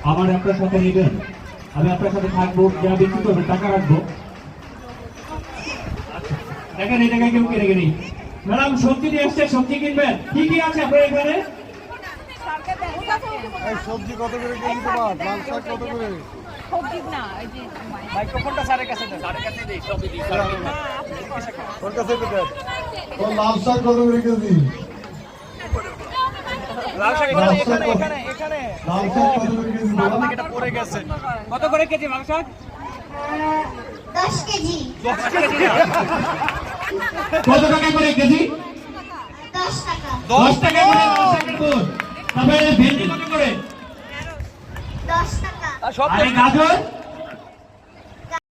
আমার আপনার সাথে নেবেন, আমি আপনার সাথে থাকবো, যা বিক্রি করবেন টাকা রাখবো। দেখেন এই জায়গায় কেউ কিনে কিনি। ম্যাডাম সবজি নিয়ে আসছে, সবজি কিনবেন? কি কি আছে আপনার এখানে? সবজি কত করে কেজি দেবা? লাল শাক কত করে? সবজি না, এই যে মাইক্রোফোনটা স্যারের কাছে দেন, স্যারের কাছে দেই, সবই দিই। ওর কাছে তো দেন। ও লাল শাক কত করে কেজি? লাল শাক এখানে এখানে এখানে এখানে লাল শাক কত করে কেজি? সামনে থেকে এটা পড়ে গেছে। কত করে কেজি লাল শাক? 10 কেজি। 10 কেজি না। কত টাকা করে কেজি? 10 টাকা। 10 টাকা করে লাল শাকের পুর। তারপরে ভেন্ডি কত করে? 10 টাকা। সব আরে গাজর